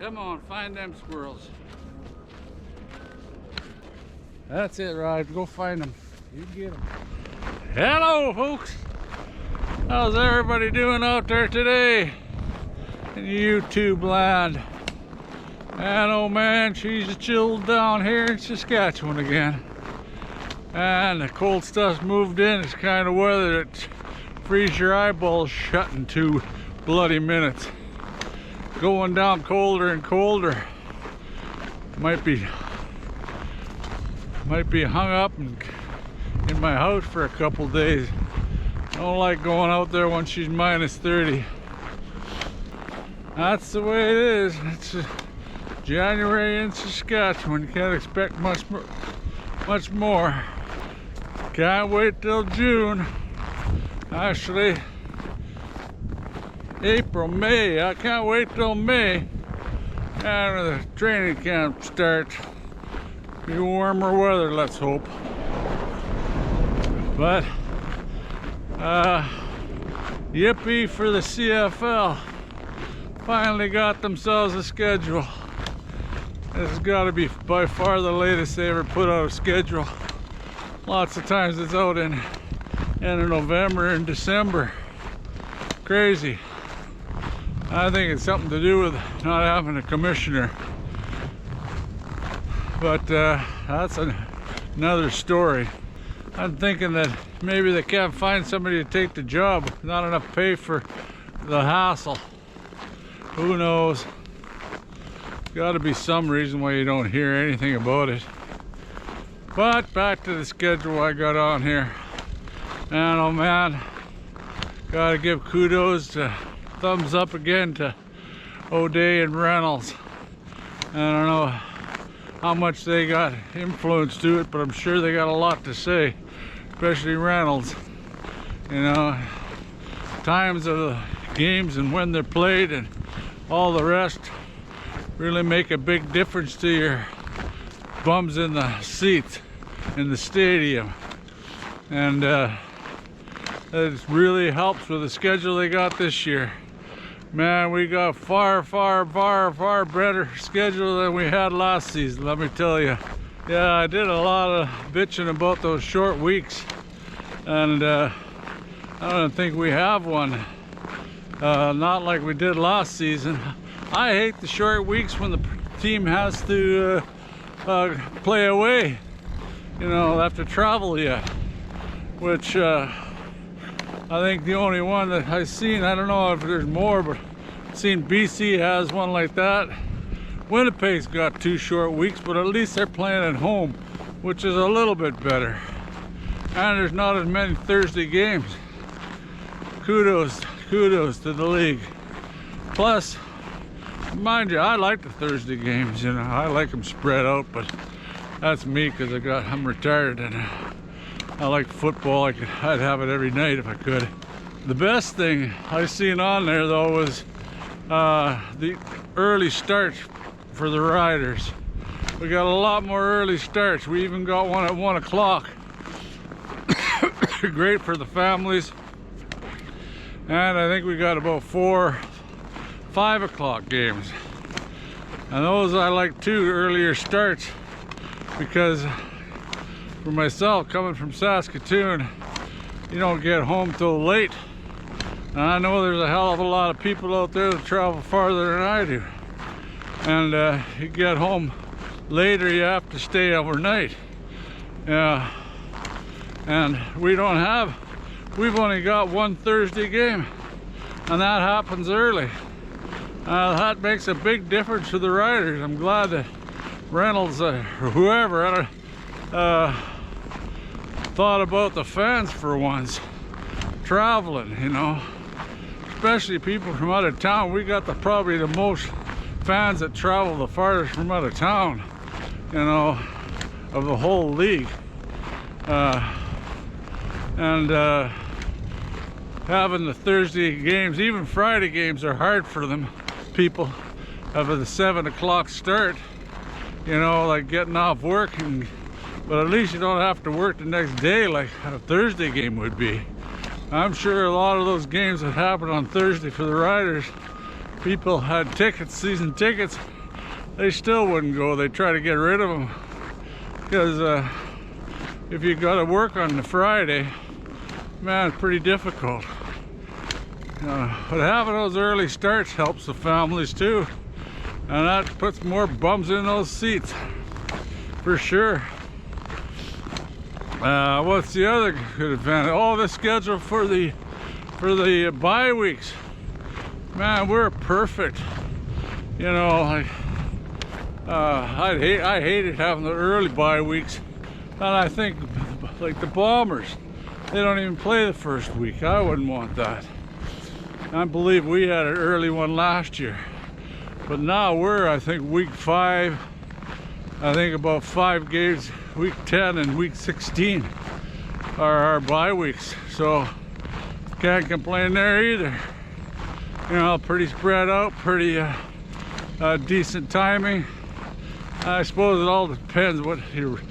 Come on, find them squirrels. That's it, Rod. Go find them. You get them. Hello, folks. How's everybody doing out there today in YouTube land? And oh man, she's chilled down here in Saskatchewan again. And the cold stuff's moved in. It's kind of weather that freeze your eyeballs shut in 2 bloody minutes. Going down colder and colder. Might be hung up in my house for a couple days. I don't like going out there when she's minus 30. That's the way it is. It's January in Saskatchewan. You can't expect much more. Can't wait till June. Actually, April, May. I can't wait till May. And the training camp starts. Be warmer weather, let's hope. But yippee for the CFL. Finally got themselves a schedule. This has got to be by far the latest they ever put out a schedule. Lots of times it's out in end of November and December. Crazy. I think it's something to do with not having a commissioner. But that's another story. I'm thinking that maybe they can't find somebody to take the job. Not enough pay for the hassle. Who knows? Got to be some reason why you don't hear anything about it. But back to the schedule I got on here. And oh man, gotta give kudos to thumbs up again to O'Day and Reynolds. I don't know how much they got influence to it, but I'm sure they got a lot to say, especially Reynolds. You know, times of the games and when they're played and all the rest really make a big difference to your bums in the seats in the stadium. And it really helps with the schedule they got this year. Man, we got far better schedule than we had last season, let me tell you. Yeah, I did a lot of bitching about those short weeks, and I don't think we have one. Not like we did last season. I hate the short weeks when the team has to play away. You know, have to travel yet, which I think the only one that I've seen, I don't know if there's more, but I've seen BC has one like that. Winnipeg's got 2 short weeks, but at least they're playing at home, which is a little bit better. And there's not as many Thursday games. Kudos to the league. Plus, mind you, I like the Thursday games, you know, I like them spread out, but that's me because I'm retired and I like football. I'd have it every night if I could. The best thing I seen on there though was the early starts for the riders. We got a lot more early starts. We even got one at 1 o'clock. Great for the families. And I think we got about 4, 5 o'clock games. And those I like too, earlier starts, because for myself, coming from Saskatoon, you don't get home till late. And I know there's a hell of a lot of people out there that travel farther than I do. And you get home later, you have to stay overnight. And we've only got 1 Thursday game, and that happens early. That makes a big difference to the riders. I'm glad that Reynolds or whoever thought about the fans for once traveling, you know, especially people from out of town. We got probably the most fans that travel the farthest from out of town, you know, of the whole league. Having the Thursday games, even Friday games, are hard for them people of the 7 o'clock start, you know, like getting off work, but at least you don't have to work the next day like a Thursday game would be. I'm sure a lot of those games that happen on Thursday for the riders people had tickets, season tickets, they still wouldn't go. They try to get rid of them because if you got to work on the Friday, man, it's pretty difficult. But having those early starts helps the families too, and that puts more bums in those seats for sure. What's the other good advantage? Oh, the schedule for the bye weeks. Man, we're perfect. You know, I hated having the early bye weeks, and I think like the Bombers, they don't even play the first week. I wouldn't want that. I believe we had an early one last year, but now we're, I think, week 5. I think about 5 games, week 10 and week 16 are our bye weeks, so can't complain there either. You know, pretty spread out, pretty decent timing. I suppose it all depends what your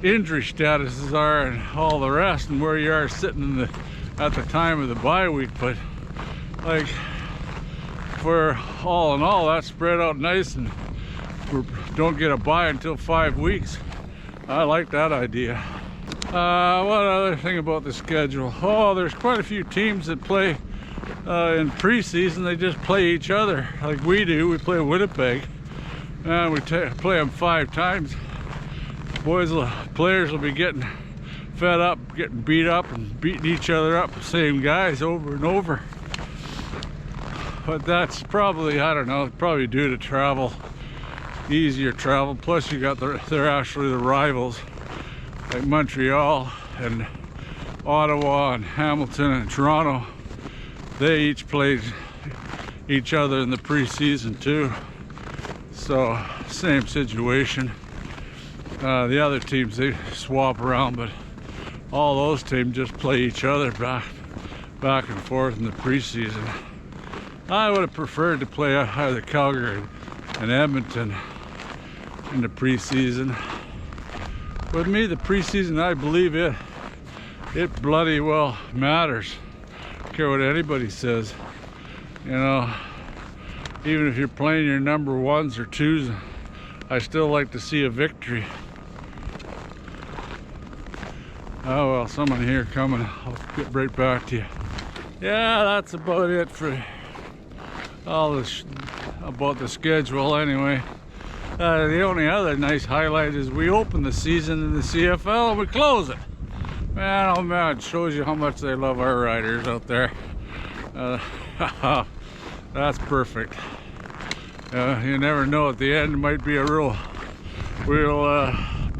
injury statuses are and all the rest, and where you are sitting at the time of the bye week. But like, for all in all, that's spread out nice, and we don't get a bye until 5 weeks. I like that idea. What other thing about the schedule? Oh, there's quite a few teams that play in preseason. They just play each other like we do. We play Winnipeg, and we play them 5 times. Players will be getting fed up, getting beat up, and beating each other up, the same guys over and over. But that's probably, I don't know, probably due to travel, easier travel. Plus you got they're actually the rivals, like Montreal and Ottawa and Hamilton and Toronto. They each played each other in the preseason too. So same situation. The other teams, they swap around, but all those teams just play each other back and forth in the preseason. I would have preferred to play either Calgary and Edmonton in the preseason. With me, the preseason, I believe it bloody well matters. I don't care what anybody says. You know, even if you're playing your number 1s or 2s, I still like to see a victory. Oh well, someone here coming. I'll get right back to you. Yeah, that's about it for all this about the schedule anyway. The only other nice highlight is we open the season in the CFL and we close it. Man, oh man, it shows you how much they love our riders out there. That's perfect. You never know, at the end it might be a real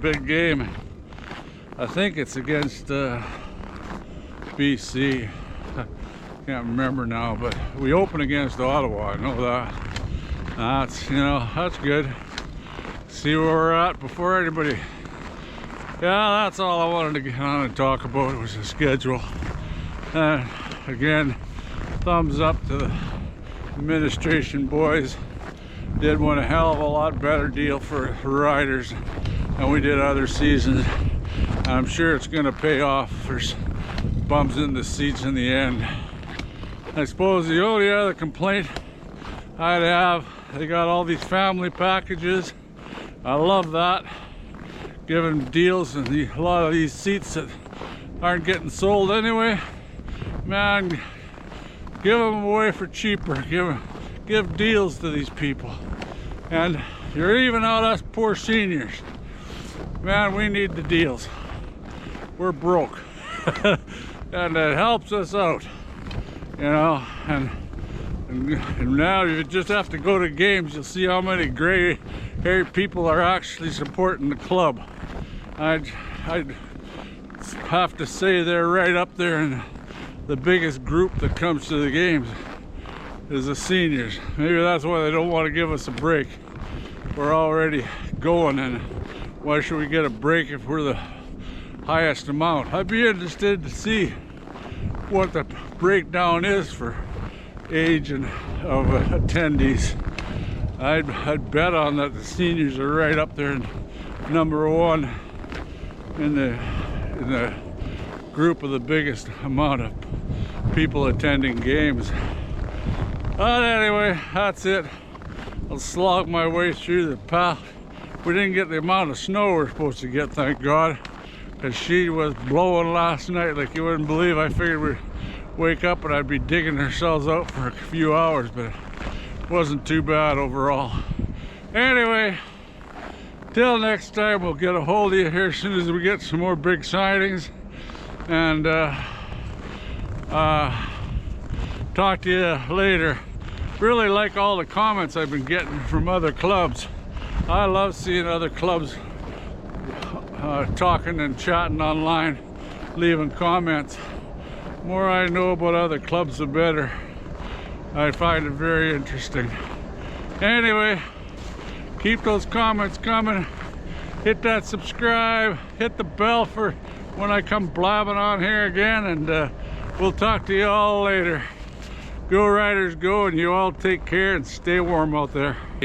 big game. I think it's against BC. Can't remember now, but we open against Ottawa. I know that. That's, you know, that's good. See where we're at before anybody. Yeah, that's all I wanted to get on and talk about was the schedule. And again, thumbs up to the administration boys. Did one a hell of a lot better deal for riders than we did other seasons. I'm sure it's going to pay off for bums in the seats in the end. I suppose the only other complaint I'd have, they got all these family packages. I love that. Giving deals and a lot of these seats that aren't getting sold anyway. Man, give them away for cheaper. Give deals to these people. And you're even out us poor seniors. Man, we need the deals. We're broke. And it helps us out. You know, and now you just have to go to games, you'll see how many gray-haired people are actually supporting the club. I'd have to say they're right up there in the biggest group that comes to the games is the seniors. Maybe that's why they don't want to give us a break. We're already going, and why should we get a break if we're the highest amount? I'd be interested to see what the breakdown is for age and of attendees. I'd bet on that the seniors are right up there in number 1 in the group of the biggest amount of people attending games. But anyway, that's it. I'll slog my way through the path. We didn't get the amount of snow we're supposed to get, thank God, because she was blowing last night like you wouldn't believe. I figured we'd wake up and I'd be digging ourselves out for a few hours, but it wasn't too bad overall. Anyway, till next time, we'll get a hold of you here as soon as we get some more big sightings, and talk to you later. Really like all the comments I've been getting from other clubs. I love seeing other clubs talking and chatting online, leaving comments. The more I know about other clubs, the better. I find it very interesting. Anyway, keep those comments coming. Hit that subscribe, hit the bell for when I come blabbing on here again, and we'll talk to you all later. Go Riders go, and you all take care and stay warm out there.